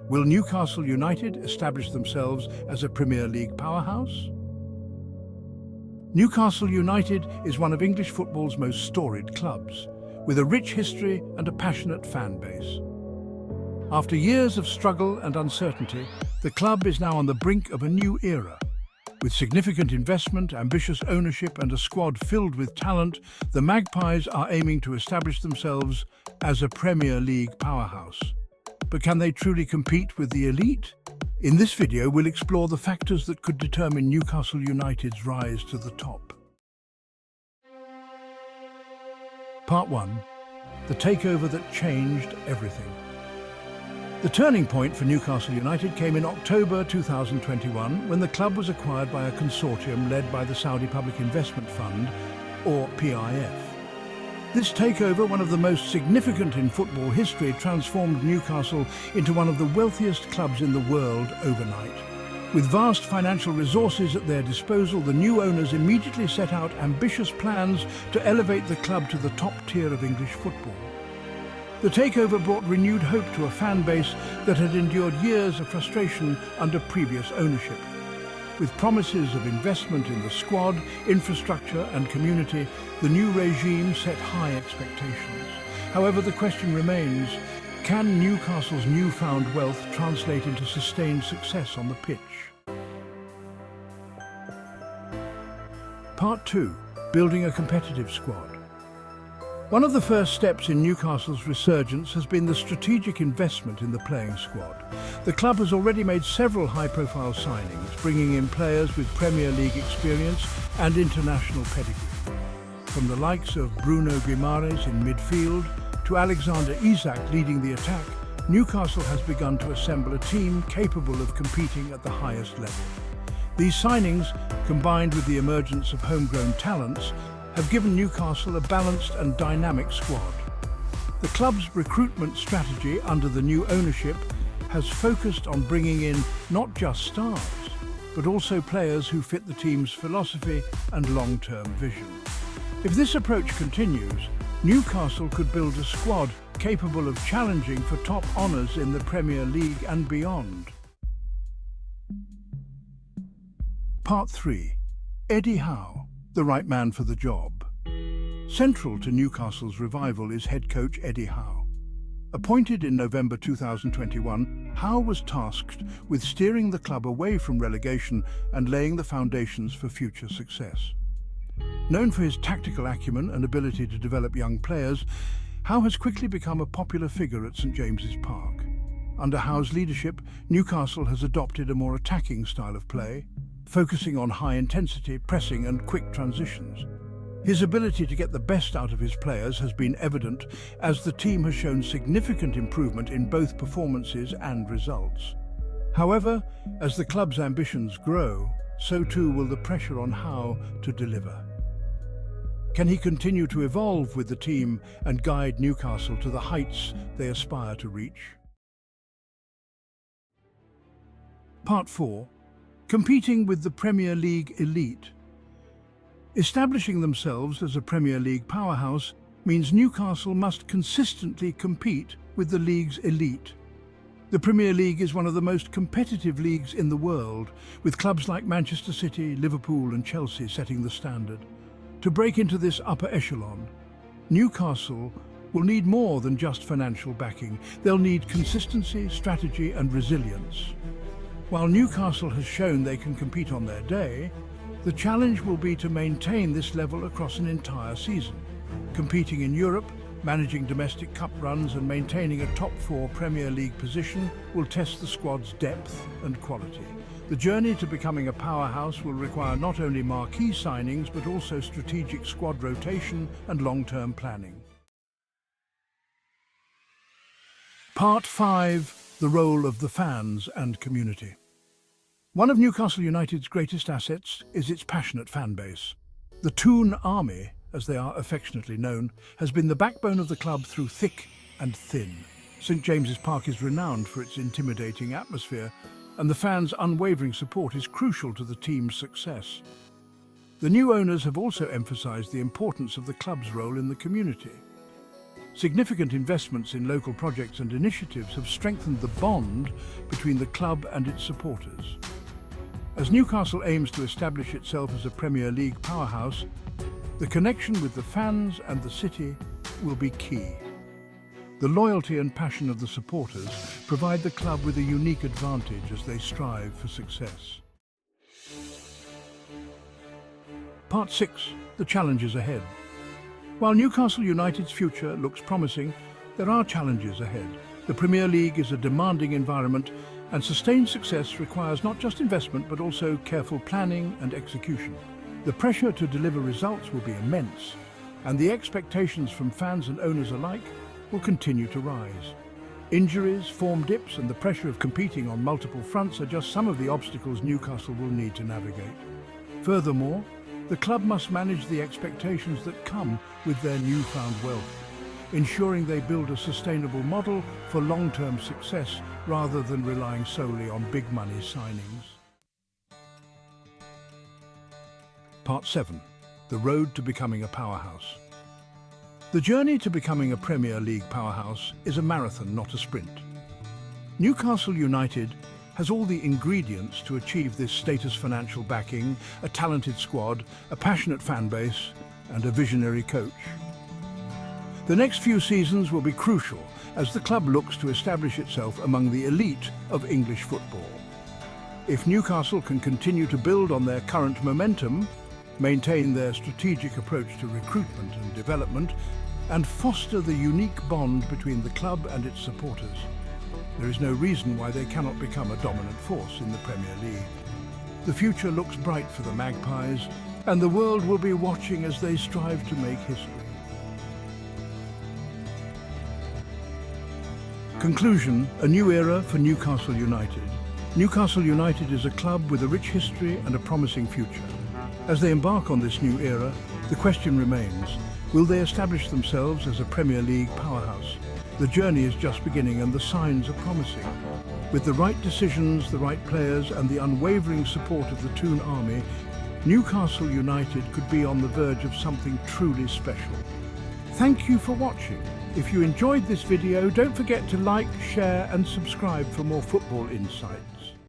Will Newcastle United establish themselves as a Premier League powerhouse? Newcastle United is one of English football's most storied clubs, with a rich history and a passionate fan base. After years of struggle and uncertainty, the club is now on the brink of a new era. With significant investment, ambitious ownership and a squad filled with talent, the Magpies are aiming to establish themselves as a Premier League powerhouse. But can they truly compete with the elite? In this video, we'll explore the factors that could determine Newcastle United's rise to the top. Part 1. The takeover that changed everything. The turning point for Newcastle United came in October 2021 when the club was acquired by a consortium led by the Saudi Public Investment Fund, or PIF. This takeover, one of the most significant in football history, transformed Newcastle into one of the wealthiest clubs in the world overnight. With vast financial resources at their disposal, the new owners immediately set out ambitious plans to elevate the club to the top tier of English football. The takeover brought renewed hope to a fan base that had endured years of frustration under previous ownership. With promises of investment in the squad, infrastructure and community, the new regime set high expectations. However, the question remains, can Newcastle's newfound wealth translate into sustained success on the pitch? Part 2. Building a competitive squad. One of the first steps in Newcastle's resurgence has been the strategic investment in the playing squad. The club has already made several high-profile signings, bringing in players with Premier League experience and international pedigree. From the likes of Bruno Guimaraes in midfield to Alexander Isak leading the attack, Newcastle has begun to assemble a team capable of competing at the highest level. These signings, combined with the emergence of homegrown talents, have given Newcastle a balanced and dynamic squad. The club's recruitment strategy under the new ownership has focused on bringing in not just stars, but also players who fit the team's philosophy and long-term vision. If this approach continues, Newcastle could build a squad capable of challenging for top honours in the Premier League and beyond. Part 3. Eddie Howe, the right man for the job. Central to Newcastle's revival is head coach Eddie Howe. Appointed in November 2021, Howe was tasked with steering the club away from relegation and laying the foundations for future success. Known for his tactical acumen and ability to develop young players, Howe has quickly become a popular figure at St James's Park. Under Howe's leadership, Newcastle has adopted a more attacking style of play, focusing on high-intensity pressing and quick transitions. His ability to get the best out of his players has been evident as the team has shown significant improvement in both performances and results. However, as the club's ambitions grow, so too will the pressure on Howe to deliver. Can he continue to evolve with the team and guide Newcastle to the heights they aspire to reach? Part 4. Competing with the Premier League elite. Establishing themselves as a Premier League powerhouse means Newcastle must consistently compete with the league's elite. The Premier League is one of the most competitive leagues in the world, with clubs like Manchester City, Liverpool and Chelsea setting the standard. To break into this upper echelon, Newcastle will need more than just financial backing. They'll need consistency, strategy and resilience. While Newcastle has shown they can compete on their day, the challenge will be to maintain this level across an entire season. Competing in Europe, managing domestic cup runs and maintaining a top 4 Premier League position will test the squad's depth and quality. The journey to becoming a powerhouse will require not only marquee signings but also strategic squad rotation and long-term planning. Part 5. The role of the fans and community. One of Newcastle United's greatest assets is its passionate fan base. The Toon Army, as they are affectionately known, has been the backbone of the club through thick and thin. St James's Park is renowned for its intimidating atmosphere, and the fans' unwavering support is crucial to the team's success. The new owners have also emphasised the importance of the club's role in the community. Significant investments in local projects and initiatives have strengthened the bond between the club and its supporters. As Newcastle aims to establish itself as a Premier League powerhouse, the connection with the fans and the city will be key. The loyalty and passion of the supporters provide the club with a unique advantage as they strive for success. Part 6. The challenges ahead. While Newcastle United's future looks promising, there are challenges ahead. The Premier League is a demanding environment, and sustained success requires not just investment but also careful planning and execution. The pressure to deliver results will be immense, and the expectations from fans and owners alike will continue to rise. Injuries, form dips, and the pressure of competing on multiple fronts are just some of the obstacles Newcastle will need to navigate. Furthermore, the club must manage the expectations that come with their newfound wealth, ensuring they build a sustainable model for long-term success rather than relying solely on big money signings. Part 7. The road to becoming a powerhouse. The journey to becoming a Premier League powerhouse is a marathon, not a sprint. Newcastle United has all the ingredients to achieve this status: financial backing, a talented squad, a passionate fan base, and a visionary coach. The next few seasons will be crucial as the club looks to establish itself among the elite of English football. If Newcastle can continue to build on their current momentum, maintain their strategic approach to recruitment and development, and foster the unique bond between the club and its supporters, there is no reason why they cannot become a dominant force in the Premier League. The future looks bright for the Magpies, and the world will be watching as they strive to make history. Conclusion: a new era for Newcastle United. Newcastle United is a club with a rich history and a promising future. As they embark on this new era, the question remains: will they establish themselves as a Premier League powerhouse? The journey is just beginning and the signs are promising. With the right decisions, the right players, and the unwavering support of the Toon Army, Newcastle United could be on the verge of something truly special. Thank you for watching. If you enjoyed this video, don't forget to like, share, and subscribe for more football insights.